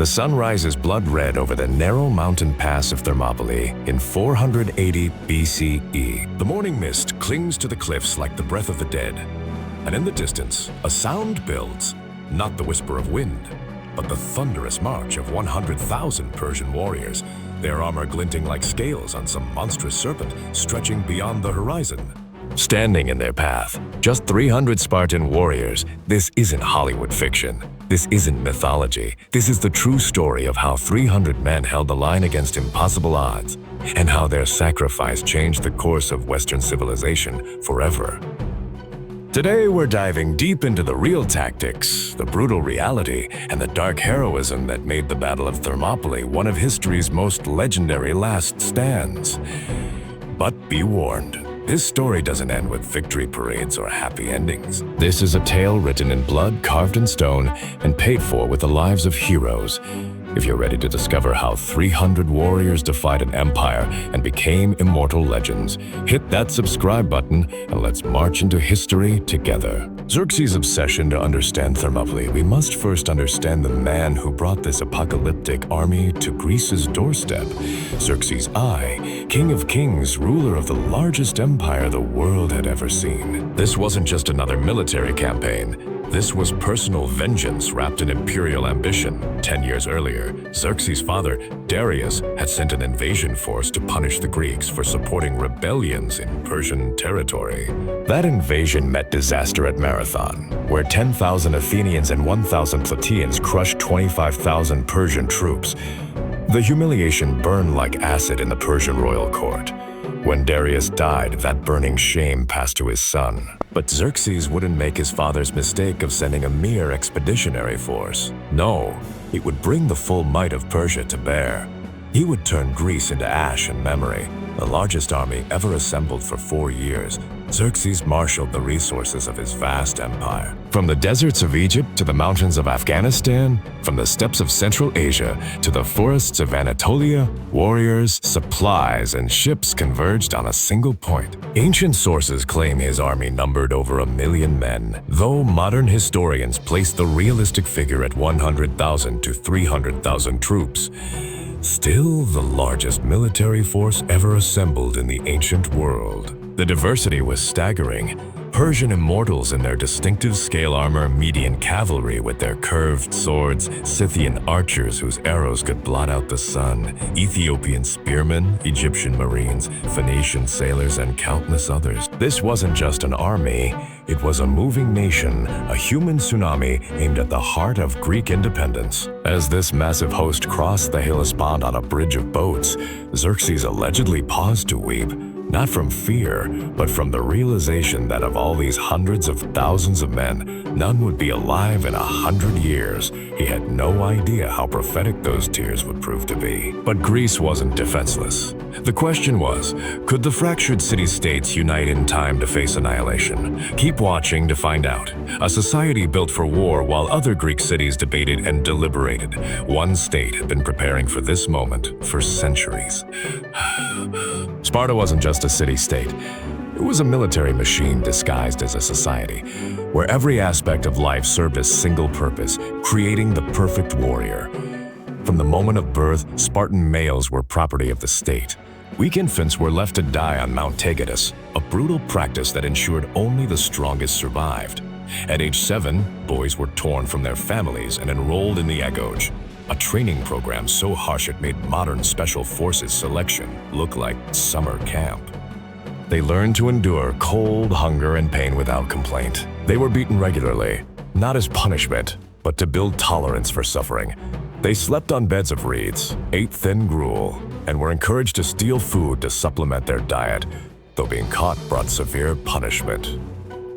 The sun rises blood red over the narrow mountain pass of Thermopylae in 480 BCE. The morning mist clings to the cliffs like the breath of the dead. And in the distance, a sound builds, not the whisper of wind, but the thunderous march of 100,000 Persian warriors, their armor glinting like scales on some monstrous serpent stretching beyond the horizon. Standing in their path, just 300 Spartan warriors. This isn't Hollywood fiction. This isn't mythology. This is the true story of how 300 men held the line against impossible odds, and how their sacrifice changed the course of Western civilization forever. Today, we're diving deep into the real tactics, the brutal reality, and the dark heroism that made the Battle of Thermopylae one of history's most legendary last stands. But be warned, this story doesn't end with victory parades or happy endings. This is a tale written in blood, carved in stone, and paid for with the lives of heroes. If you're ready to discover how 300 warriors defied an empire and became immortal legends, hit that subscribe button and let's march into history together. Xerxes' obsession to understand Thermopylae, we must first understand the man who brought this apocalyptic army to Greece's doorstep. Xerxes I, king of kings, ruler of the largest empire the world had ever seen. This wasn't just another military campaign. This was personal vengeance wrapped in imperial ambition. 10 years earlier, Xerxes' father, Darius, had sent an invasion force to punish the Greeks for supporting rebellions in Persian territory. That invasion met disaster at Marathon, where 10,000 Athenians and 1,000 Plataeans crushed 25,000 Persian troops. The humiliation burned like acid in the Persian royal court. When Darius died, that burning shame passed to his son. But Xerxes wouldn't make his father's mistake of sending a mere expeditionary force. No, it would bring the full might of Persia to bear. He would turn Greece into ash and memory, the largest army ever assembled for 4 years. Xerxes marshaled the resources of his vast empire. From the deserts of Egypt to the mountains of Afghanistan, from the steppes of Central Asia to the forests of Anatolia, warriors, supplies, and ships converged on a single point. Ancient sources claim his army numbered over 1 million men, though modern historians place the realistic figure at 100,000 to 300,000 troops. Still the largest military force ever assembled in the ancient world. The diversity was staggering. Persian immortals in their distinctive scale armor, Median cavalry with their curved swords, Scythian archers whose arrows could blot out the sun, Ethiopian spearmen, Egyptian marines, Phoenician sailors, and countless others. This wasn't just an army, it was a moving nation, a human tsunami aimed at the heart of Greek independence. As this massive host crossed the Hellespont on a bridge of boats, Xerxes allegedly paused to weep. Not from fear, but from the realization that of all these hundreds of thousands of men, none would be alive in 100 years. He had no idea how prophetic those tears would prove to be. But Greece wasn't defenseless. The question was, could the fractured city-states unite in time to face annihilation? Keep watching to find out. A society built for war while other Greek cities debated and deliberated. One state had been preparing for this moment for centuries. Sparta wasn't just a city-state. It was a military machine disguised as a society, where every aspect of life served a single purpose, creating the perfect warrior. From the moment of birth, Spartan males were property of the state. Weak infants were left to die on Mount Taygetus, a brutal practice that ensured only the strongest survived. At age 7, boys were torn from their families and enrolled in the Agoge, a training program so harsh it made modern special forces selection look like summer camp. They learned to endure cold, hunger, and pain without complaint. They were beaten regularly, not as punishment, but to build tolerance for suffering. They slept on beds of reeds, ate thin gruel, and were encouraged to steal food to supplement their diet, though being caught brought severe punishment.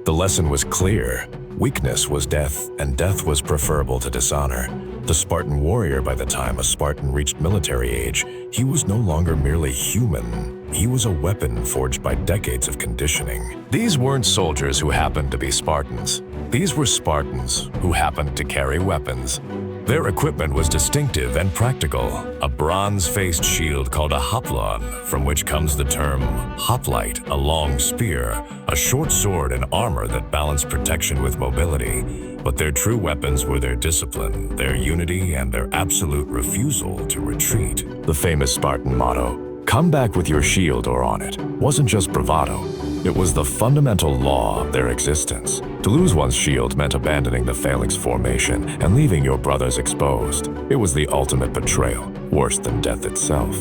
The lesson was clear. Weakness was death, and death was preferable to dishonor. The Spartan warrior, by the time a Spartan reached military age, he was no longer merely human. He was a weapon forged by decades of conditioning. These weren't soldiers who happened to be Spartans. These were Spartans who happened to carry weapons. Their equipment was distinctive and practical, a bronze-faced shield called a hoplon, from which comes the term hoplite, a long spear, a short sword and armor that balanced protection with mobility. But their true weapons were their discipline, their unity, and their absolute refusal to retreat. The famous Spartan motto, "Come back with your shield or on it," wasn't just bravado. It was the fundamental law of their existence. To lose one's shield meant abandoning the phalanx formation and leaving your brothers exposed. It was the ultimate betrayal, worse than death itself.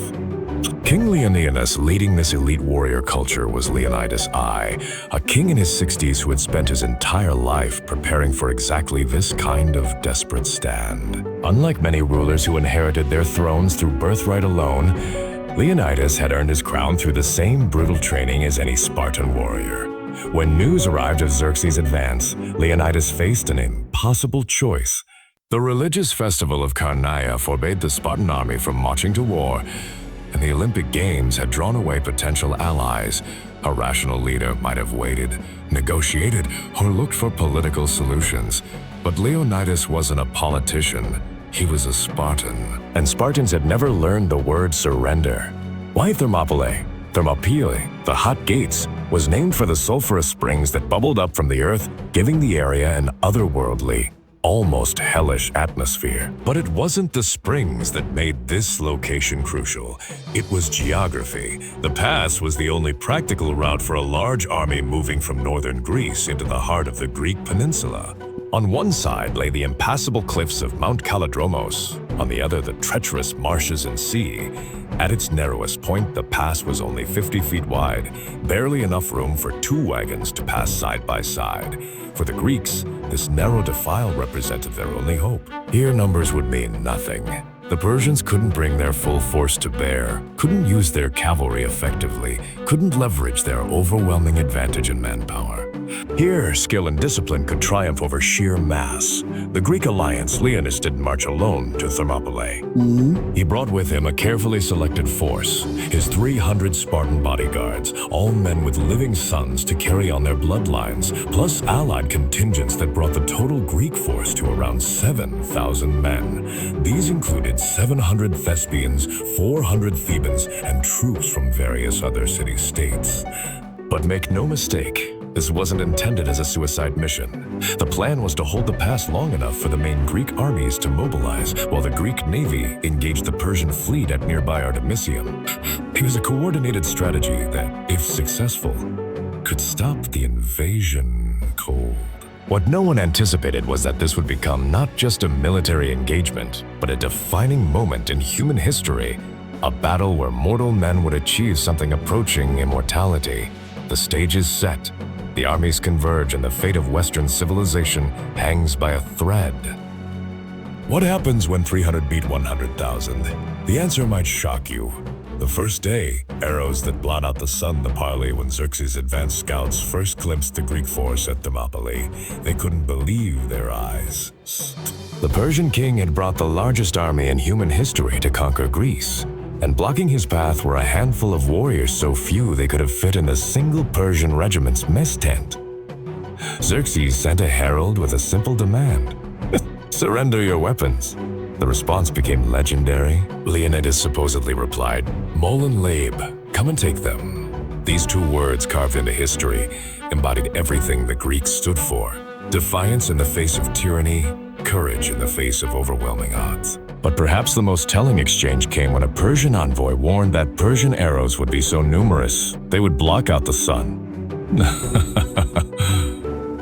King Leonidas leading this elite warrior culture was Leonidas I, a king in his 60s who had spent his entire life preparing for exactly this kind of desperate stand. Unlike many rulers who inherited their thrones through birthright alone, Leonidas had earned his crown through the same brutal training as any Spartan warrior. When news arrived of Xerxes' advance, Leonidas faced an impossible choice. The religious festival of Carnaia forbade the Spartan army from marching to war, and the Olympic Games had drawn away potential allies. A rational leader might have waited, negotiated, or looked for political solutions. But Leonidas wasn't a politician. He was a Spartan, and Spartans had never learned the word surrender. Why Thermopylae? Thermopylae, the hot gates, was named for the sulfurous springs that bubbled up from the earth, giving the area an otherworldly, almost hellish atmosphere. But it wasn't the springs that made this location crucial. It was geography. The pass was the only practical route for a large army moving from northern Greece into the heart of the Greek peninsula. On one side lay the impassable cliffs of Mount Kalidromos, on the other the treacherous marshes and sea. At its narrowest point, the pass was only 50 feet wide, barely enough room for 2 wagons to pass side by side. For the Greeks, this narrow defile represented their only hope. Here numbers would mean nothing. The Persians couldn't bring their full force to bear, couldn't use their cavalry effectively, couldn't leverage their overwhelming advantage in manpower. Here, skill and discipline could triumph over sheer mass. The Greek alliance, Leonidas didn't march alone to Thermopylae. He brought with him a carefully selected force, his 300 Spartan bodyguards, all men with living sons to carry on their bloodlines, plus allied contingents that brought the total Greek force to around 7,000 men. These included 700 Thespians, 400 Thebans, and troops from various other city-states. But make no mistake, this wasn't intended as a suicide mission. The plan was to hold the pass long enough for the main Greek armies to mobilize, while the Greek navy engaged the Persian fleet at nearby Artemisium. It was a coordinated strategy that, if successful, could stop the invasion cold. What no one anticipated was that this would become not just a military engagement, but a defining moment in human history, a battle where mortal men would achieve something approaching immortality. The stage is set. The armies converge and the fate of Western civilization hangs by a thread. What happens when 300 beat 100,000? The answer might shock you. The first day, arrows that blot out the sun, the parley when Xerxes' advanced scouts first glimpsed the Greek force at Thermopylae. They couldn't believe their eyes. The Persian king had brought the largest army in human history to conquer Greece. And blocking his path were a handful of warriors so few they could have fit in a single Persian regiment's mess tent. Xerxes sent a herald with a simple demand. Surrender your weapons. The response became legendary. Leonidas supposedly replied, Molin Labe, come and take them. These 2 words carved into history embodied everything the Greeks stood for. Defiance in the face of tyranny, courage in the face of overwhelming odds. But perhaps the most telling exchange came when a Persian envoy warned that Persian arrows would be so numerous, they would block out the sun.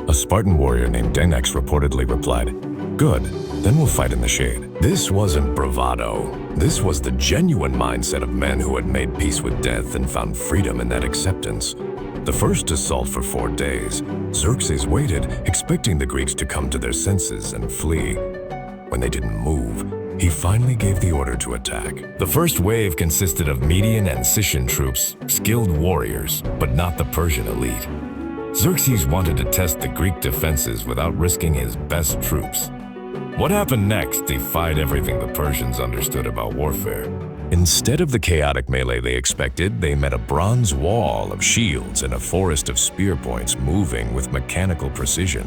A Spartan warrior named Denex reportedly replied, Good, then we'll fight in the shade. This wasn't bravado. This was the genuine mindset of men who had made peace with death and found freedom in that acceptance. The first assault for 4 days, Xerxes waited, expecting the Greeks to come to their senses and flee. When they didn't move, he finally gave the order to attack. The first wave consisted of Median and Scythian troops, skilled warriors, but not the Persian elite. Xerxes wanted to test the Greek defenses without risking his best troops. What happened next defied everything the Persians understood about warfare. Instead of the chaotic melee they expected, they met a bronze wall of shields and a forest of spear points moving with mechanical precision.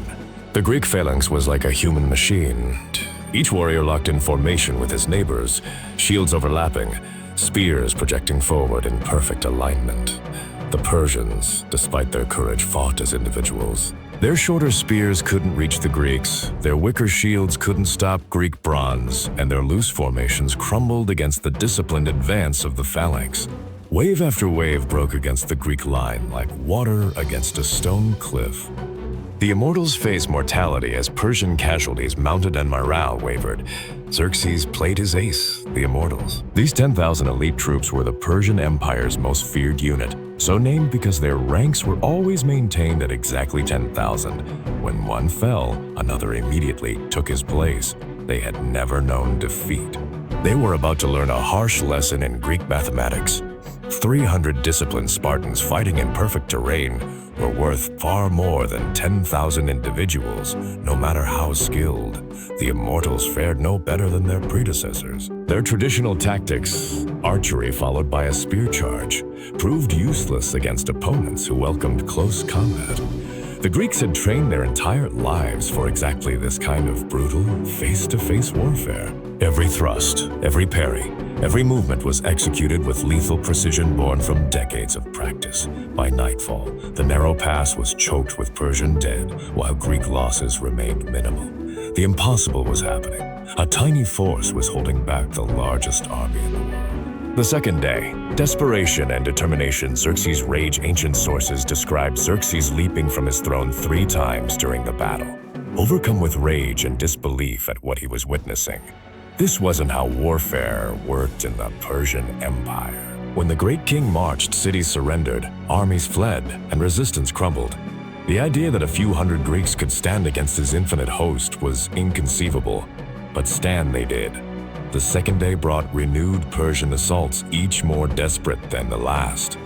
The Greek phalanx was like a human machine. each warrior locked in formation with his neighbors, shields overlapping, spears projecting forward in perfect alignment. The Persians, despite their courage, fought as individuals. Their shorter spears couldn't reach the Greeks, their wicker shields couldn't stop Greek bronze, and their loose formations crumbled against the disciplined advance of the phalanx. Wave after wave broke against the Greek line like water against a stone cliff. The Immortals faced mortality as Persian casualties mounted and morale wavered. Xerxes played his ace, the Immortals. These 10,000 elite troops were the Persian Empire's most feared unit, so named because their ranks were always maintained at exactly 10,000. When one fell, another immediately took his place. They had never known defeat. They were about to learn a harsh lesson in Greek mathematics. 300 disciplined Spartans fighting in perfect terrain were worth far more than 10,000 individuals, no matter how skilled. The Immortals fared no better than their predecessors. Their traditional tactics, archery followed by a spear charge, proved useless against opponents who welcomed close combat. The Greeks had trained their entire lives for exactly this kind of brutal, face-to-face warfare. Every thrust, every parry, every movement was executed with lethal precision born from decades of practice. By nightfall, the narrow pass was choked with Persian dead, while Greek losses remained minimal. The impossible was happening. A tiny force was holding back the largest army in the world. The second day, desperation and determination. Xerxes' rage. Ancient sources describe Xerxes leaping from his throne 3 times during the battle, overcome with rage and disbelief at what he was witnessing. This wasn't how warfare worked in the Persian Empire. When the great king marched, cities surrendered, armies fled, and resistance crumbled. The idea that a few hundred Greeks could stand against his infinite host was inconceivable, but stand they did. The second day brought renewed Persian assaults, each more desperate than the last.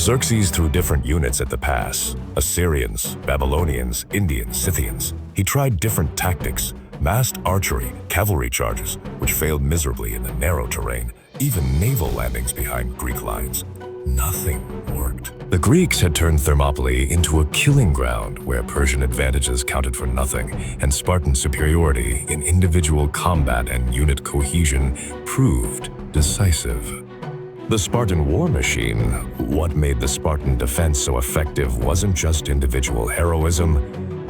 Xerxes threw different units at the pass: Assyrians, Babylonians, Indians, Scythians. He tried different tactics: massed archery, cavalry charges, which failed miserably in the narrow terrain, even naval landings behind Greek lines. Nothing worked. The Greeks had turned Thermopylae into a killing ground where Persian advantages counted for nothing, and Spartan superiority in individual combat and unit cohesion proved decisive. The Spartan war machine, what made the Spartan defense so effective wasn't just individual heroism,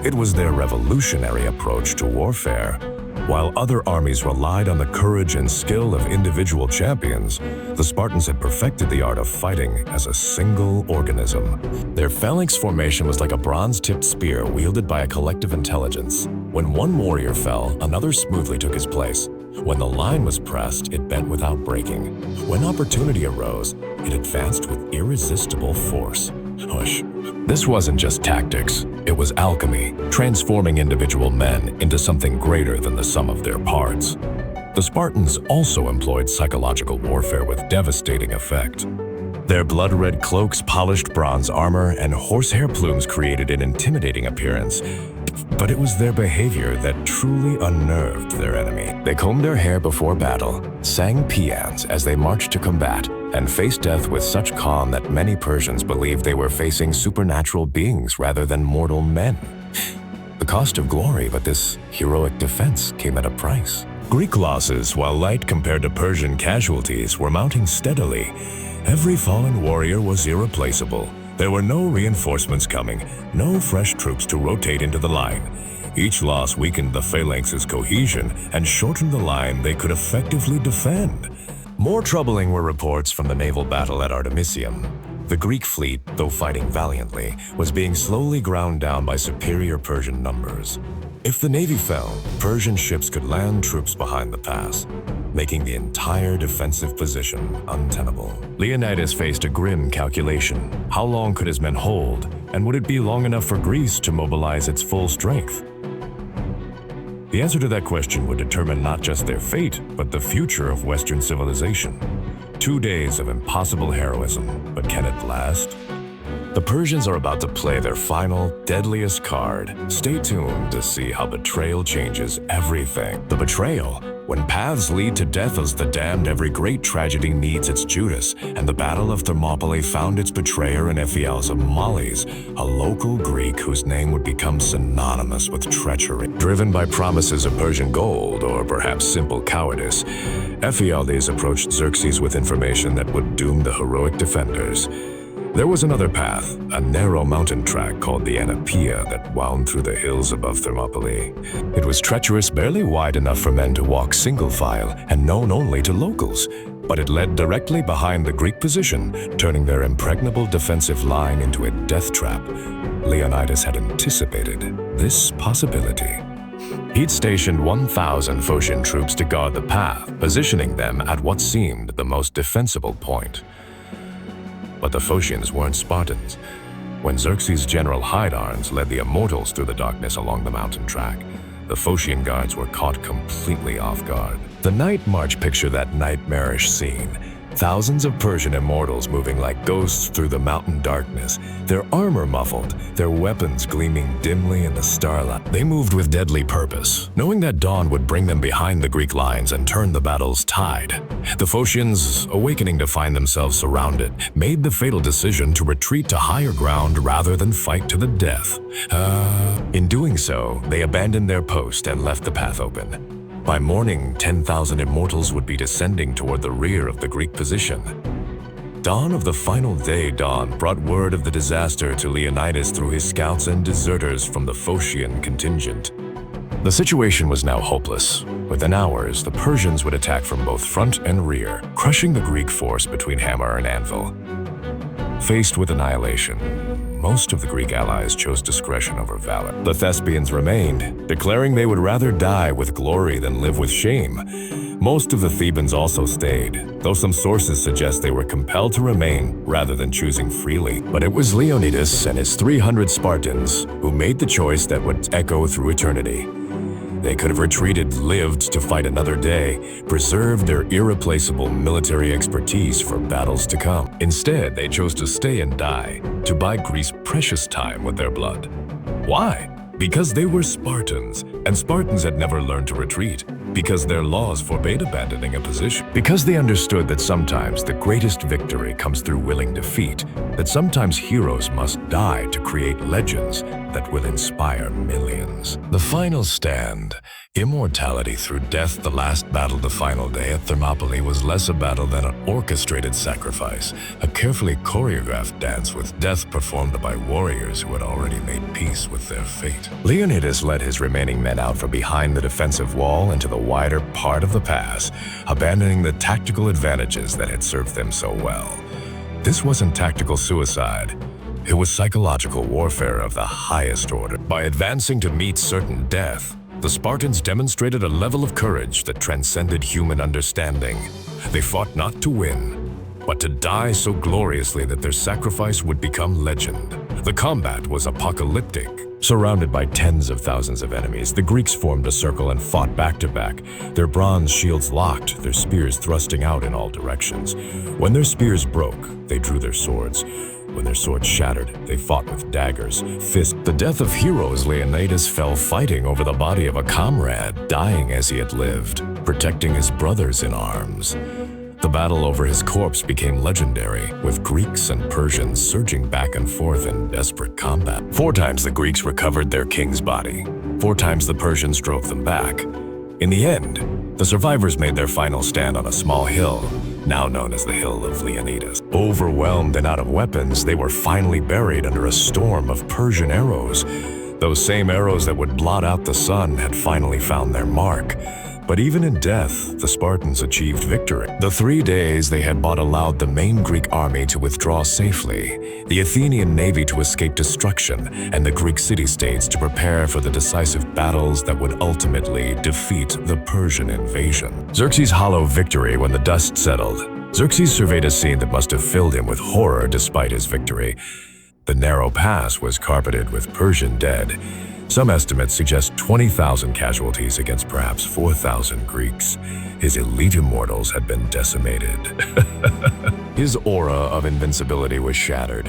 it was their revolutionary approach to warfare. While other armies relied on the courage and skill of individual champions, the Spartans had perfected the art of fighting as a single organism. Their phalanx formation was like a bronze-tipped spear wielded by a collective intelligence. When one warrior fell, another smoothly took his place. When the line was pressed, it bent without breaking. When opportunity arose, it advanced with irresistible force. Hush. This wasn't just tactics, it was alchemy, transforming individual men into something greater than the sum of their parts. The Spartans also employed psychological warfare with devastating effect. Their blood-red cloaks, polished bronze armor, and horsehair plumes created an intimidating appearance. But it was their behavior that truly unnerved their enemy. They combed their hair before battle, sang paeans as they marched to combat, and faced death with such calm that many Persians believed they were facing supernatural beings rather than mortal men. The cost of glory, but this heroic defense came at a price. Greek losses, while light compared to Persian casualties, were mounting steadily. Every fallen warrior was irreplaceable. There were no reinforcements coming, no fresh troops to rotate into the line. Each loss weakened the phalanx's cohesion and shortened the line they could effectively defend. More troubling were reports from the naval battle at Artemisium. The Greek fleet, though fighting valiantly, was being slowly ground down by superior Persian numbers. If the navy fell, Persian ships could land troops behind the pass, making the entire defensive position untenable. Leonidas faced a grim calculation. How long could his men hold, and would it be long enough for Greece to mobilize its full strength? The answer to that question would determine not just their fate, but the future of Western civilization. 2 days of impossible heroism, but can it last? The Persians are about to play their final, deadliest card. Stay tuned to see how betrayal changes everything. The betrayal? When paths lead to death as the damned, every great tragedy needs its Judas, and the Battle of Thermopylae found its betrayer in Ephialtes of Males, a local Greek whose name would become synonymous with treachery. Driven by promises of Persian gold, or perhaps simple cowardice, Ephialtes approached Xerxes with information that would doom the heroic defenders. There was another path, a narrow mountain track called the Anapaea that wound through the hills above Thermopylae. It was treacherous, barely wide enough for men to walk single file, and known only to locals. But it led directly behind the Greek position, turning their impregnable defensive line into a death trap. Leonidas had anticipated this possibility. He'd stationed 1,000 Phocian troops to guard the path, positioning them at what seemed the most defensible point. But the Phocians weren't Spartans. When Xerxes' general Hydarnes led the Immortals through the darkness along the mountain track, the Phocian guards were caught completely off guard. The night march picture that nightmarish scene. Thousands of Persian immortals moving like ghosts through the mountain darkness, their armor muffled, their weapons gleaming dimly in the starlight. They moved with deadly purpose, knowing that dawn would bring them behind the Greek lines and turn the battle's tide. The Phocians, awakening to find themselves surrounded, made the fatal decision to retreat to higher ground rather than fight to the death. In doing so, they abandoned their post and left the path open. By morning, 10,000 immortals would be descending toward the rear of the Greek position. Dawn of the final day dawn brought word of the disaster to Leonidas through his scouts and deserters from the Phocian contingent. The situation was now hopeless. Within hours, the Persians would attack from both front and rear, crushing the Greek force between hammer and anvil. Faced with annihilation, most of the Greek allies chose discretion over valor. The Thespians remained, declaring they would rather die with glory than live with shame. Most of the Thebans also stayed, though some sources suggest they were compelled to remain rather than choosing freely. But it was Leonidas and his 300 Spartans who made the choice that would echo through eternity. They could have retreated, lived to fight another day, preserved their irreplaceable military expertise for battles to come. Instead, they chose to stay and die, to buy Greece precious time with their blood. Why? Because they were Spartans, and Spartans had never learned to retreat, because their laws forbade abandoning a position, because they understood that sometimes the greatest victory comes through willing defeat, that sometimes heroes must die to create legends that will inspire millions. The final stand, immortality through death, the last battle, the final day at Thermopylae, was less a battle than an orchestrated sacrifice, a carefully choreographed dance with death performed by warriors who had already made peace with their fate. Leonidas led his remaining men out from behind the defensive wall into the wider part of the pass, abandoning the tactical advantages that had served them so well. This wasn't tactical suicide. It was psychological warfare of the highest order. By advancing to meet certain death, the Spartans demonstrated a level of courage that transcended human understanding. They fought not to win, but to die so gloriously that their sacrifice would become legend. The combat was apocalyptic. Surrounded by tens of thousands of enemies, the Greeks formed a circle and fought back to back, their bronze shields locked, their spears thrusting out in all directions. When their spears broke, they drew their swords. When their swords shattered, they fought with daggers, fists. The death of heroes, Leonidas fell fighting over the body of a comrade, dying as he had lived, protecting his brothers in arms. The battle over his corpse became legendary, with Greeks and Persians surging back and forth in desperate combat. 4 times the Greeks recovered their king's body. 4 times the Persians drove them back. In the end, the survivors made their final stand on a small hill, now known as the Hill of Leonidas. Overwhelmed and out of weapons, they were finally buried under a storm of Persian arrows. Those same arrows that would blot out the sun had finally found their mark. But even in death, the Spartans achieved victory. The 3 days they had bought allowed the main Greek army to withdraw safely, the Athenian navy to escape destruction, and the Greek city-states to prepare for the decisive battles that would ultimately defeat the Persian invasion. Xerxes' hollow victory when the dust settled. Xerxes surveyed a scene that must have filled him with horror despite his victory. The narrow pass was carpeted with Persian dead. Some estimates suggest 20,000 casualties against perhaps 4,000 Greeks. His elite immortals had been decimated. His aura of invincibility was shattered.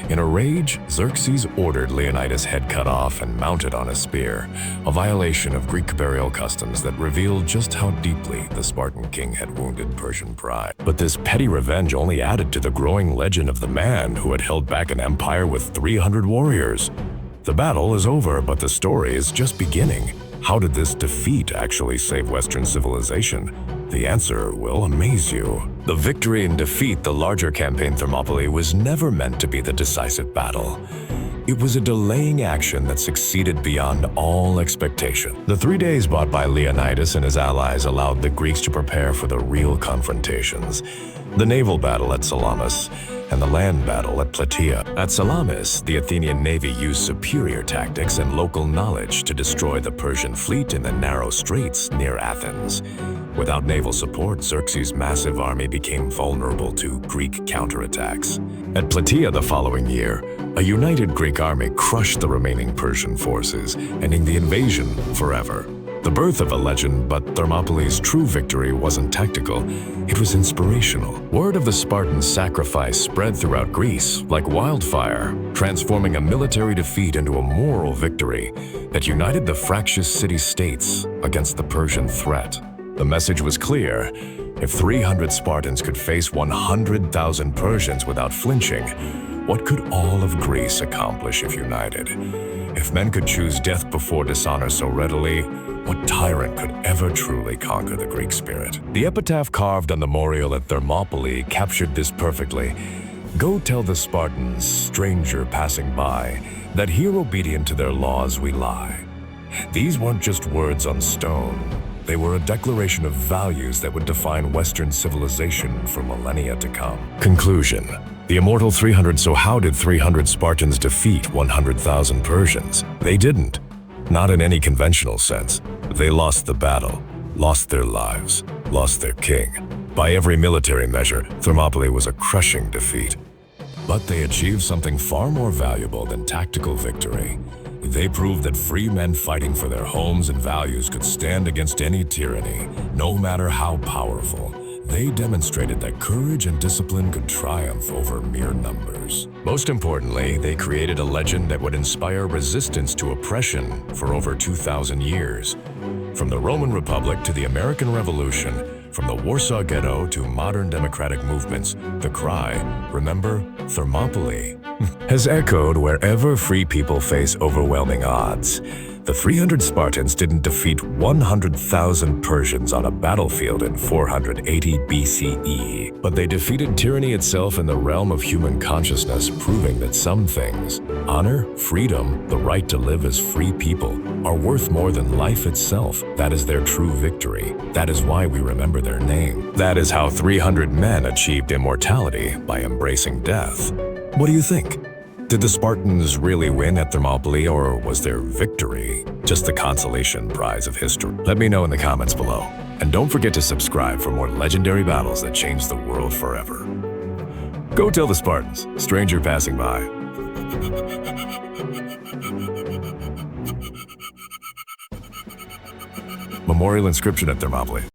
In a rage, Xerxes ordered Leonidas' head cut off and mounted on a spear, a violation of Greek burial customs that revealed just how deeply the Spartan king had wounded Persian pride. But this petty revenge only added to the growing legend of the man who had held back an empire with 300 warriors. The battle is over, but the story is just beginning. How did this defeat actually save Western civilization? The answer will amaze you. The victory and defeat the larger campaign Thermopylae was never meant to be the decisive battle. It was a delaying action that succeeded beyond all expectation. The 3 days bought by Leonidas and his allies allowed the Greeks to prepare for the real confrontations. The naval battle at Salamis and the land battle at Plataea. At Salamis, the Athenian navy used superior tactics and local knowledge to destroy the Persian fleet in the narrow straits near Athens. Without naval support, Xerxes' massive army became vulnerable to Greek counterattacks. At Plataea the following year, a united Greek army crushed the remaining Persian forces, ending the invasion forever. The birth of a legend, but Thermopylae's true victory wasn't tactical, it was inspirational. Word of the Spartan sacrifice spread throughout Greece like wildfire, transforming a military defeat into a moral victory that united the fractious city-states against the Persian threat. The message was clear: if 300 Spartans could face 100,000 Persians without flinching, what could all of Greece accomplish if united? If men could choose death before dishonor so readily, what tyrant could ever truly conquer the Greek spirit? The epitaph carved on the memorial at Thermopylae captured this perfectly. Go tell the Spartans, stranger passing by, that here obedient to their laws we lie. These weren't just words on stone. They were a declaration of values that would define Western civilization for millennia to come. Conclusion. The immortal 300. So how did 300 Spartans defeat 100,000 Persians? They didn't. Not in any conventional sense. They lost the battle, lost their lives, lost their king. By every military measure, Thermopylae was a crushing defeat. But they achieved something far more valuable than tactical victory. They proved that free men fighting for their homes and values could stand against any tyranny, no matter how powerful. They demonstrated that courage and discipline could triumph over mere numbers. Most importantly, they created a legend that would inspire resistance to oppression for over 2,000 years. From the Roman Republic to the American Revolution, from the Warsaw Ghetto to modern democratic movements, the cry, "Remember Thermopylae," has echoed wherever free people face overwhelming odds. The 300 Spartans didn't defeat 100,000 Persians on a battlefield in 480 BCE, but they defeated tyranny itself in the realm of human consciousness, proving that some things, honor, freedom, the right to live as free people, are worth more than life itself. That is their true victory. That is why we remember their name. That is how 300 men achieved immortality by embracing death. What do you think? Did the Spartans really win at Thermopylae, or was their victory just the consolation prize of history? Let me know in the comments below. And don't forget to subscribe for more legendary battles that changed the world forever. Go tell the Spartans, stranger passing by. Memorial inscription at Thermopylae.